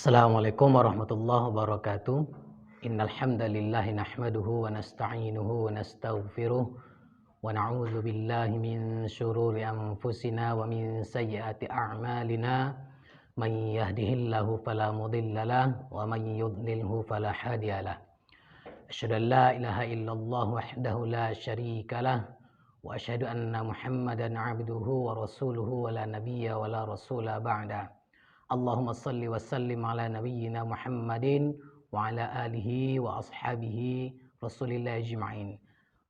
Assalamualaikum warahmatullahi wabarakatuh. Innal hamdalillah nahmaduhu wa nasta'inuhu wa nastaghfiruh wa na'udzu billahi min shururi anfusina wa min sayyiati a'malina. Man yahdihillahu fala mudilla lahu wa man yudlilhu fala hadiya lahu. Asyhadu an la ilaha illallah wahdahu la syarika lahu wa asyhadu anna Muhammadan 'abduhu wa rasuluhu wa la nabiyya wa la rasula ba'da. Allahumma salli wa sallim ala nabiyyina Muhammadin wa ala alihi wa ashabihi rasulillah ajma'in.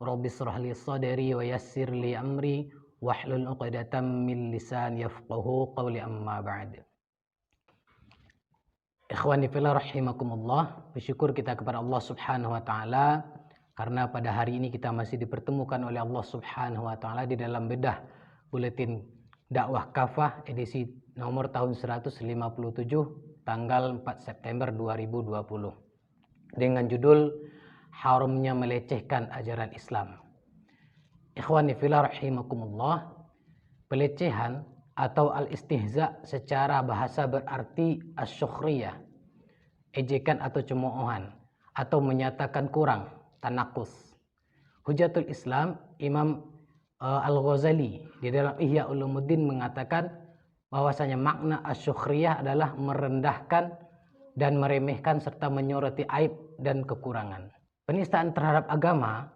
Rabbi israh li sadri wa yassir li amri wahlul 'uqdatam min lisani yafqahu qawli, amma ba'd. Ikhwani fillah rahimakumullah, bersyukur kita kepada Allah Subhanahu wa taala karena pada hari ini kita masih dipertemukan oleh Allah Subhanahu wa taala di dalam bedah buletin dakwah kafah edisi nomor tahun 157 tanggal 4 September 2020 dengan judul Haramnya Melecehkan Ajaran Islam. Ikhwani fillah rahimakumullah, pelecehan atau al-istihza secara bahasa berarti asy-syukhriyah, ejekan atau cemoohan atau menyatakan kurang, tanakus. Hujatul Islam Imam Al-Ghazali di dalam Ihya Ulumuddin mengatakan bahwasanya makna asy-syukhriyah adalah merendahkan dan meremehkan serta menyoroti aib dan kekurangan. Penistaan terhadap agama,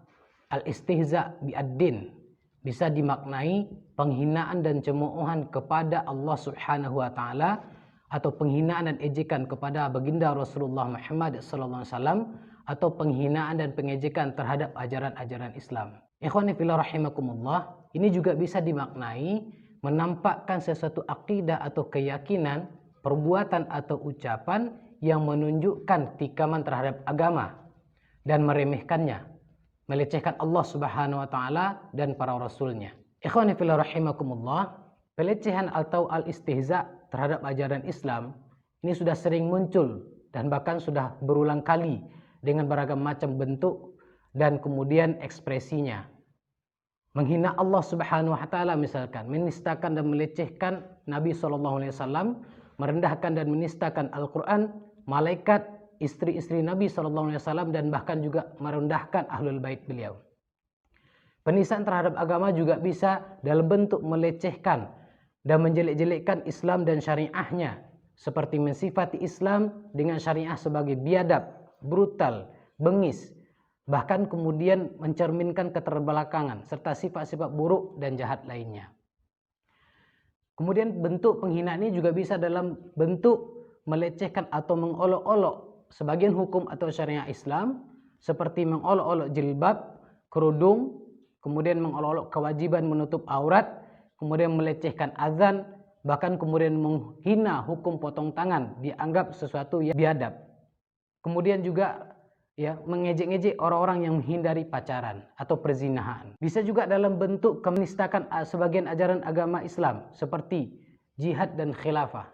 al-istihza bi'ad-din, bisa dimaknai penghinaan dan cemoohan kepada Allah Subhanahu wa taala atau penghinaan dan ejekan kepada baginda Rasulullah Muhammad sallallahu alaihi wasallam atau penghinaan dan pengejekan terhadap ajaran-ajaran Islam. Ikhwani fillah rahimakumullah, ini juga bisa dimaknai menampakkan sesuatu akidah atau keyakinan, perbuatan atau ucapan yang menunjukkan tikaman terhadap agama dan meremehkannya, melecehkan Allah Subhanahu wa taala dan para rasulnya. Ikhwani fillah rahimakumullah, pelecehan atau al-istihza terhadap ajaran Islam ini sudah sering muncul dan bahkan sudah berulang kali dengan beragam macam bentuk dan kemudian ekspresinya. Menghina Allah Subhanahu wa taala misalkan, menistakan dan melecehkan Nabi SAW, merendahkan dan menistakan Al-Quran, malaikat, istri-istri Nabi SAW, dan bahkan juga merendahkan ahlul bait beliau. Penistaan terhadap agama juga bisa dalam bentuk melecehkan dan menjelek-jelekkan Islam dan syariahnya, seperti mensifati Islam dengan syariah sebagai biadab, brutal, bengis, bahkan kemudian mencerminkan keterbelakangan serta sifat-sifat buruk dan jahat lainnya. Kemudian bentuk penghinaan ini juga bisa dalam bentuk melecehkan atau mengolok-olok sebagian hukum atau syariah Islam, seperti mengolok-olok jilbab, kerudung, kemudian mengolok-olok kewajiban menutup aurat, kemudian melecehkan azan, bahkan kemudian menghina hukum potong tangan dianggap sesuatu yang biadab. Kemudian juga mengejek-ngejek orang-orang yang menghindari pacaran atau perzinahan. Bisa juga dalam bentuk menistakan sebagian ajaran agama Islam seperti jihad dan khilafah.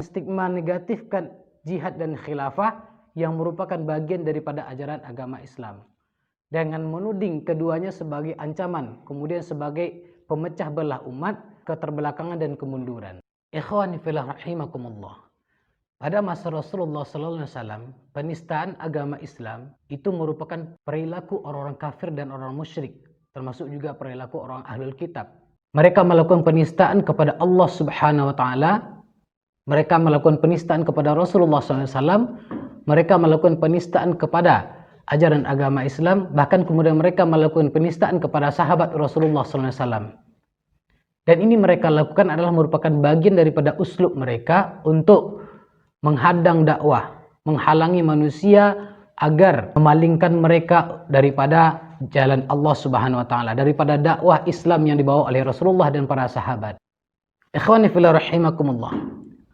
Menstigma negatifkan jihad dan khilafah yang merupakan bagian daripada ajaran agama Islam dengan menuding keduanya sebagai ancaman, kemudian sebagai pemecah belah umat, keterbelakangan dan kemunduran. Ikhwani fillah rahimakumullah, pada masa Rasulullah SAW, penistaan agama Islam itu merupakan perilaku orang-orang kafir dan orang musyrik, termasuk juga perilaku orang ahlul kitab. Mereka melakukan penistaan kepada Allah Subhanahu wa taala, mereka melakukan penistaan kepada Rasulullah SAW, mereka melakukan penistaan kepada ajaran agama Islam, bahkan kemudian mereka melakukan penistaan kepada sahabat Rasulullah SAW. Dan ini mereka lakukan adalah merupakan bagian daripada uslub mereka untuk menghadang dakwah, menghalangi manusia agar memalingkan mereka daripada jalan Allah Subhanahu wa taala, daripada dakwah Islam yang dibawa oleh Rasulullah dan para sahabat. Ikhwani fillah rahimakumullah,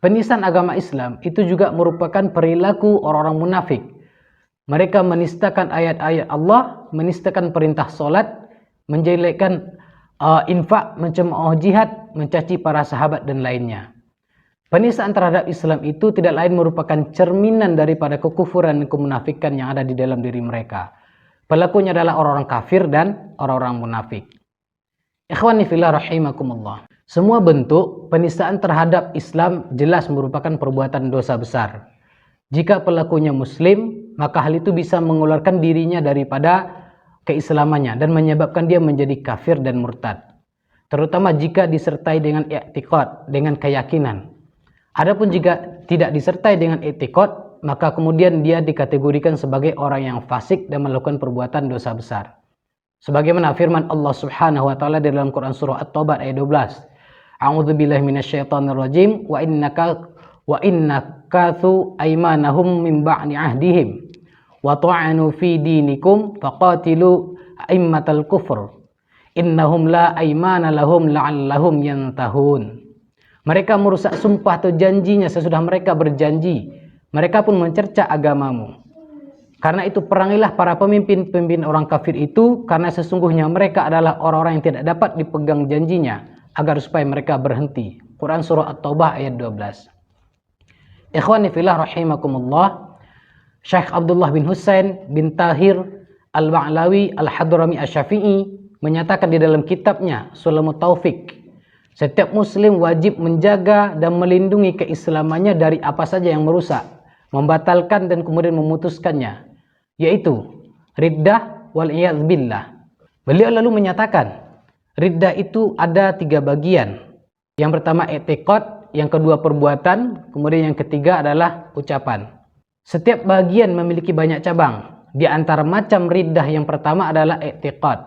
penistaan agama Islam itu juga merupakan perilaku orang-orang munafik. Mereka menistakan ayat-ayat Allah, menistakan perintah salat, menjelekkan infak, mencemooh jihad, mencaci para sahabat dan lainnya. Penistaan terhadap Islam itu tidak lain merupakan cerminan daripada kekufuran dan kemunafikan yang ada di dalam diri mereka. Pelakunya adalah orang-orang kafir dan orang-orang munafik. Ikhwani fillah rahimakumullah, Semua bentuk penistaan terhadap Islam jelas merupakan perbuatan dosa besar. Jika pelakunya muslim, maka hal itu bisa mengeluarkan dirinya daripada keislamannya dan menyebabkan dia menjadi kafir dan murtad. Terutama jika disertai dengan i'tiqad, dengan keyakinan. Adapun jika tidak disertai dengan i'tiqad, maka kemudian dia dikategorikan sebagai orang yang fasik dan melakukan perbuatan dosa besar. Sebagaimana firman Allah Subhanahu wa taala di dalam Quran surah At-Taubah ayat 12. A'udzubillahi minasyaitonirrajim wa innakathu aymanahum min ba'di ahdihim wa ta'anu fi dinikum faqatilu a'immatal kufr innahum la aymana lahum la'allahum yantahun. Mereka merusak sumpah atau janjinya sesudah mereka berjanji. Mereka pun mencerca agamamu. Karena itu perangilah para pemimpin orang kafir itu, karena sesungguhnya mereka adalah orang-orang yang tidak dapat dipegang janjinya, agar supaya mereka berhenti. Quran surah At-Taubah ayat 12. Ikhwani fillah rahimakumullah, Syekh Abdullah bin Husain bin Tahir Al-Ba'lawi Al-Hadrami Asy-Syafi'i menyatakan di dalam kitabnya Sulamut Taufik, setiap muslim wajib menjaga dan melindungi keislamannya dari apa saja yang merusak, membatalkan dan kemudian memutuskannya, yaitu riddah wal iyadz billah. Beliau lalu menyatakan, riddah itu ada 3 bagian. Yang pertama i'tiqad, yang kedua perbuatan, kemudian yang ketiga adalah ucapan. Setiap bagian memiliki banyak cabang. Di antara macam riddah yang pertama adalah i'tiqad,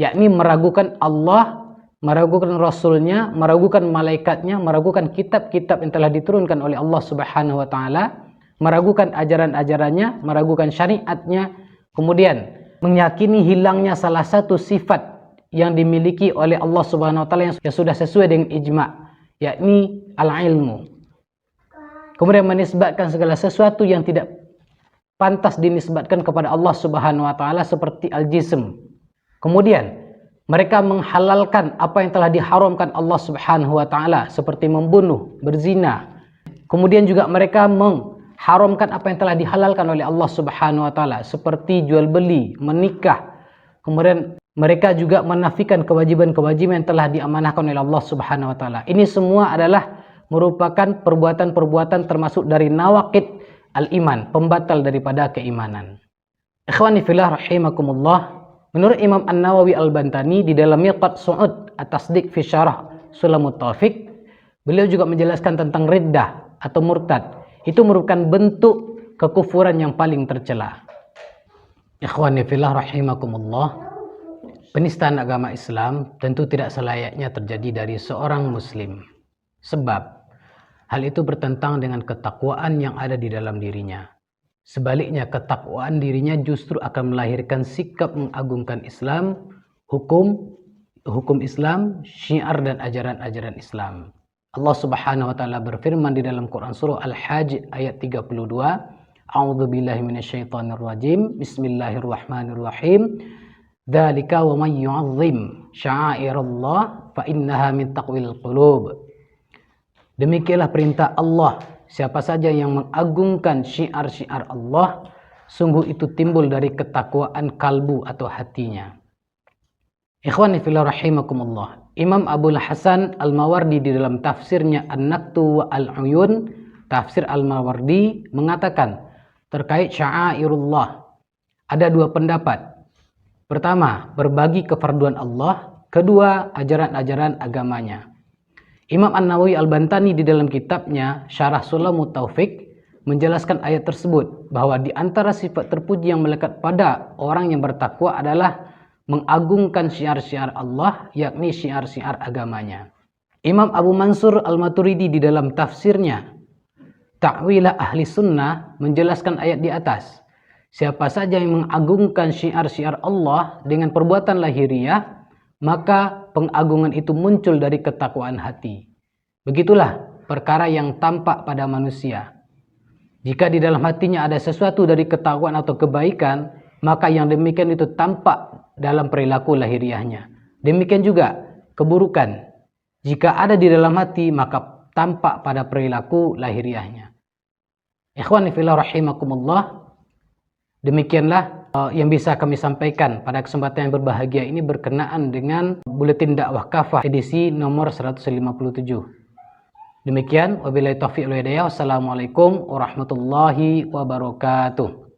yakni meragukan Allah, meragukan Rasulnya, meragukan malaikatnya, meragukan kitab-kitab yang telah diturunkan oleh Allah Subhanahu wa taala, meragukan ajaran-ajarannya, meragukan syariatnya, kemudian meyakini hilangnya salah satu sifat yang dimiliki oleh Allah Subhanahu wa taala yang sudah sesuai dengan ijma', yakni al-ilmu. Kemudian menisbatkan segala sesuatu yang tidak pantas dinisbatkan kepada Allah Subhanahu wa taala seperti al-jism. Kemudian mereka menghalalkan apa yang telah diharamkan Allah Subhanahu wa taala seperti membunuh, berzina. Kemudian juga mereka mengharamkan apa yang telah dihalalkan oleh Allah Subhanahu wa taala seperti jual beli, menikah. Kemudian mereka juga menafikan kewajiban-kewajiban yang telah diamanahkan oleh Allah Subhanahu wa taala. Ini semua adalah merupakan perbuatan-perbuatan termasuk dari nawaqid al-iman, pembatal daripada keimanan. Ikhwani fillah rahimakumullah, menurut Imam An-Nawawi Al-Bantani di dalam Mirqat Su'ud At-Tasdiq fi Syarah Sulamut Taufik, beliau juga menjelaskan tentang riddah atau murtad. Itu merupakan bentuk kekufuran yang paling tercela. Ikhwani fillah rahimakumullah, penistaan agama Islam tentu tidak selayaknya terjadi dari seorang muslim. Sebab hal itu bertentangan dengan ketakwaan yang ada di dalam dirinya. Sebaliknya, ketakwaan dirinya justru akan melahirkan sikap mengagungkan Islam, hukum Islam, syiar dan ajaran-ajaran Islam. Allah Subhanahu wa taala berfirman di dalam Quran surah Al-Hajj ayat 32, A'udzubillahi minasyaitonirrajim. Bismillahirrahmanirrahim. Dzalika wa may yu'azzim sya'airallah fa innaha min taqwil qulub. Demikianlah perintah Allah, siapa saja yang mengagungkan syiar-syiar Allah, sungguh itu timbul dari ketakwaan kalbu atau hatinya. Ikhwani fillah rahimakumullah, Imam Abul Hasan Al-Mawardi di dalam tafsirnya An-Naktu wa Al-Uyun, tafsir Al-Mawardi mengatakan terkait sya'airullah ada 2 pendapat. Pertama, berbagi kefarduan Allah. Kedua, ajaran-ajaran agamanya. Imam An-Nawawi Al-Bantani di dalam kitabnya Syarah Sulamut Taufik menjelaskan ayat tersebut bahwa di antara sifat terpuji yang melekat pada orang yang bertakwa adalah mengagungkan syiar-syiar Allah, yakni syiar-syiar agamanya. Imam Abu Mansur Al-Maturidi di dalam tafsirnya Ta'wilah Ahli Sunnah menjelaskan ayat di atas. Siapa saja yang mengagungkan syiar-syiar Allah dengan perbuatan lahiriah, maka pengagungan itu muncul dari ketakwaan hati. Begitulah perkara yang tampak pada manusia. Jika di dalam hatinya ada sesuatu dari ketakwaan atau kebaikan, maka yang demikian itu tampak dalam perilaku lahiriahnya. Demikian juga keburukan. Jika ada di dalam hati, maka tampak pada perilaku lahiriahnya. Ikhwani fillah rahimakumullah, demikianlah yang bisa kami sampaikan pada kesempatan yang berbahagia ini berkenaan dengan Buletin Dakwah Kafah edisi nomor 157. Demikian, wabillahi taufiq wal hidayah. Wassalamualaikum warahmatullahi wabarakatuh.